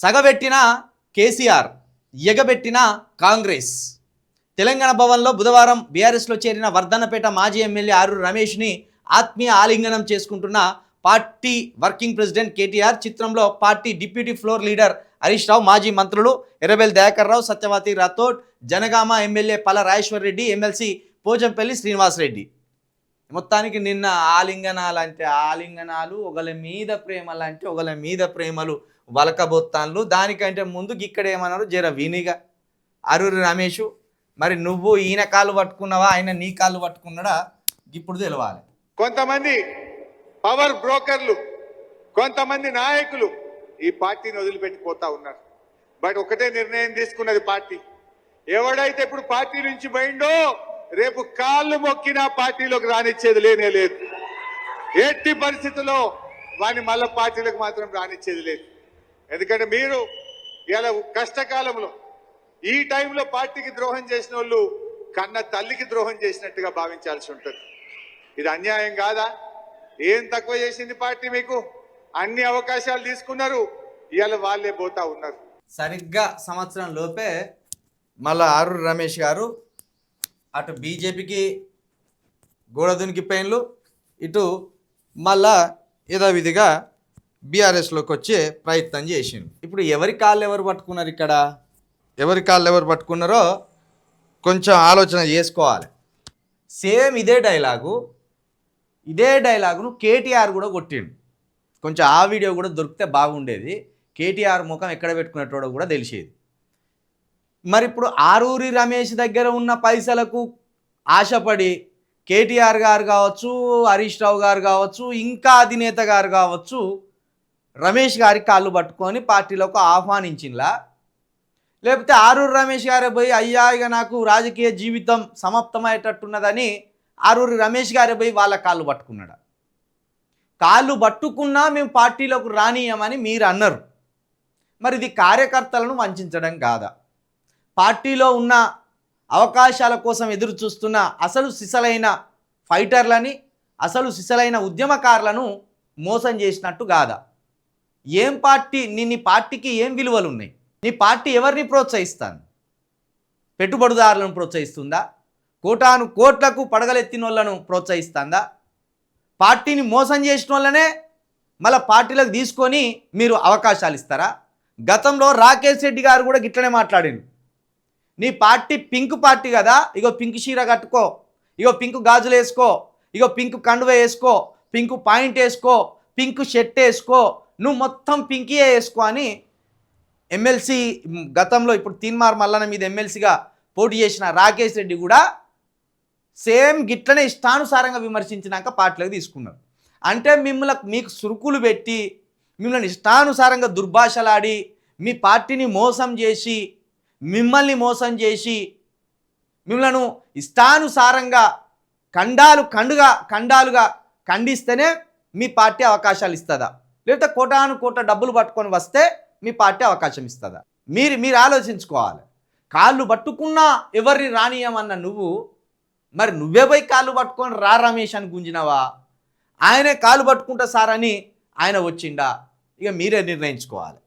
సగబెట్టిన కేసీఆర్, ఎగబెట్టిన కాంగ్రెస్. తెలంగాణ భవన్లో బుధవారం బీఆర్ఎస్లో చేరిన వర్ధన్నపేట మాజీ ఎమ్మెల్యే ఆరూరి రమేష్ని ఆత్మీయ ఆలింగనం చేసుకుంటున్న పార్టీ వర్కింగ్ ప్రెసిడెంట్ కేటీఆర్. చిత్రంలో party deputy floor leader Harish Rao, మాజీ మంత్రులు ఎర్రబెల్లి దయాకర్ రావు, సత్యవతి రాథోడ్, జనగామ ఎమ్మెల్యే పల్ల రాజేశ్వర్ రెడ్డి, ఎమ్మెల్సీ పోచంపల్లి శ్రీనివాసరెడ్డి. మొత్తానికి నిన్న ఆలింగనాలు, ఒకళ్ళ మీద ప్రేమలు ఒకళ్ళ మీద ప్రేమలు వలకబొత్తాన్లు. దానికంటే ముందు ఇక్కడ ఏమన్నారు జర వినిగా ఆరూరి రమేష్, మరి నువ్వు ఈయన కాళ్ళు పట్టుకున్నావా ఆయన నీ కాళ్ళు పట్టుకున్నాడా ఇప్పుడు తెలవాలి. కొంతమంది పవర్ బ్రోకర్లు, కొంతమంది నాయకులు ఈ పార్టీని వదిలిపెట్టిపోతా ఉన్నారు. బట్ ఒకటే నిర్ణయం తీసుకున్నది పార్టీ, ఎవడైతే ఇప్పుడు పార్టీ నుంచి పోయిండో రేపు కాళ్ళు మొక్కినా పార్టీలోకి రానిచ్చేది లేనే లేదు. ఎట్టి పరిస్థితుల్లో వాడిని మళ్ళా పార్టీలకు మాత్రం రానిచ్చేది లేదు. ఎందుకంటే మీరు ఇలా కష్టకాలంలో ఈ టైంలో పార్టీకి ద్రోహం చేసిన వాళ్ళు కన్న తల్లికి ద్రోహం చేసినట్టుగా భావించాల్సి ఉంటుంది. ఇది అన్యాయం కాదా? ఏం తక్కువ చేసింది పార్టీ? మీకు అన్ని అవకాశాలు తీసుకున్నారు, ఇవాళ వాళ్ళే పోతా ఉన్నారు. సరిగ్గా సంవత్సరం లోపే మళ్ళా ఆరూరి రమేష్ గారు అటు బీజేపీకి గోడదునికి పెయిన్లు, ఇటు మళ్ళా యథావిధిగా బీఆర్ఎస్లోకి వచ్చే ప్రయత్నం చేసిండు. ఇప్పుడు ఎవరి కాళ్ళు ఎవరు పట్టుకున్నారు? ఇక్కడ ఎవరి కాళ్ళు ఎవరు పట్టుకున్నారో కొంచెం ఆలోచన చేసుకోవాలి. సేమ్ ఇదే డైలాగును కేటీఆర్ కూడా కొట్టిండు. కొంచెం ఆ వీడియో కూడా దొరికితే బాగుండేది. కేటీఆర్ ముఖం ఎక్కడ పెట్టుకునేటోడో కూడా తెలిసేది. మరి ఇప్పుడు ఆరూరి రమేష్ దగ్గర ఉన్న పైసలకు ఆశపడి కేటీఆర్ గారు కావచ్చు, హరీష్ రావు గారు కావచ్చు, ఇంకా అధినేత గారు కావచ్చు రమేష్ గారి కాళ్ళు పట్టుకొని పార్టీలోకి ఆహ్వానించినలా, లేకపోతే ఆరూరి రమేష్ గారే పోయి అయ్యా ఇక నాకు రాజకీయ జీవితం సమాప్తమయ్యేటట్టున్నదని ఆరూరి రమేష్ గారే పోయి వాళ్ళ కాళ్ళు పట్టుకున్నాడు. కాళ్ళు పట్టుకున్నా మేము పార్టీలోకి రానియమని మీరు అన్నారు. మరి ఇది కార్యకర్తలను వంచడం కాదా? పార్టీలో ఉన్న అవకాశాల కోసం ఎదురు చూస్తున్న అసలు సిసలైన ఫైటర్లని, అసలు సిసలైన ఉద్యమకారులను మోసం చేసినట్టు కాదా? ఏం పార్టీ? నీ పార్టీకి ఏం విలువలు ఉన్నాయి? నీ పార్టీ ఎవరిని ప్రోత్సహిస్తాను? పెట్టుబడిదారులను ప్రోత్సహిస్తుందా? కోటాను కోట్లకు పడగలెత్తిన వాళ్ళను ప్రోత్సహిస్తుందా? పార్టీని మోసం చేసిన వాళ్ళనే మళ్ళీ పార్టీలకు తీసుకొని మీరు అవకాశాలు ఇస్తారా? గతంలో రాకేష్ రెడ్డి గారు కూడా గిట్లనే మాట్లాడిండు. నీ పార్టీ పింక్ పార్టీ కదా, ఇగో పింక్ చీర కట్టుకో, ఇగో పింక్ గాజులు వేసుకో, ఇగో పింక్ కండువ వేసుకో, పింక్ పాయింట్ వేసుకో, పింక్ షర్ట్ వేసుకో, నువ్వు మొత్తం పింకియే వేసుకో అని ఎమ్మెల్సీ గతంలో ఇప్పుడు తీన్మార్ మల్లన్న మీద ఎమ్మెల్సీగా పోటీ చేసిన రాకేష్ రెడ్డి కూడా సేమ్ గిట్లనే ఇష్టానుసారంగా విమర్శించినాక పార్టీలోకి తీసుకున్నారు. అంటే మీకు సురుకులు పెట్టి మిమ్మల్ని ఇష్టానుసారంగా దుర్భాషలాడి మీ పార్టీని మోసం చేసి, మిమ్మల్ని మోసం చేసి, మిమ్మల్ని ఇష్టానుసారంగా ఖండాలుగా ఖండిస్తేనే మీ పార్టీ అవకాశాలు ఇస్తుందా? లేకపోతే కోటాను కోట డబ్బులు పట్టుకొని వస్తే మీ పార్టీ అవకాశం ఇస్తుందా? మీరు ఆలోచించుకోవాలి. కాళ్ళు పట్టుకున్నా ఎవరిని రానియమన్న నువ్వు, మరి నువ్వే పోయి కాళ్ళు పట్టుకొని రా రమేష్ అని గుంజినవా? ఆయనే కాళ్ళు పట్టుకుంటా సార్ అని ఆయన వచ్చిండా? ఇక మీరే నిర్ణయించుకోవాలి.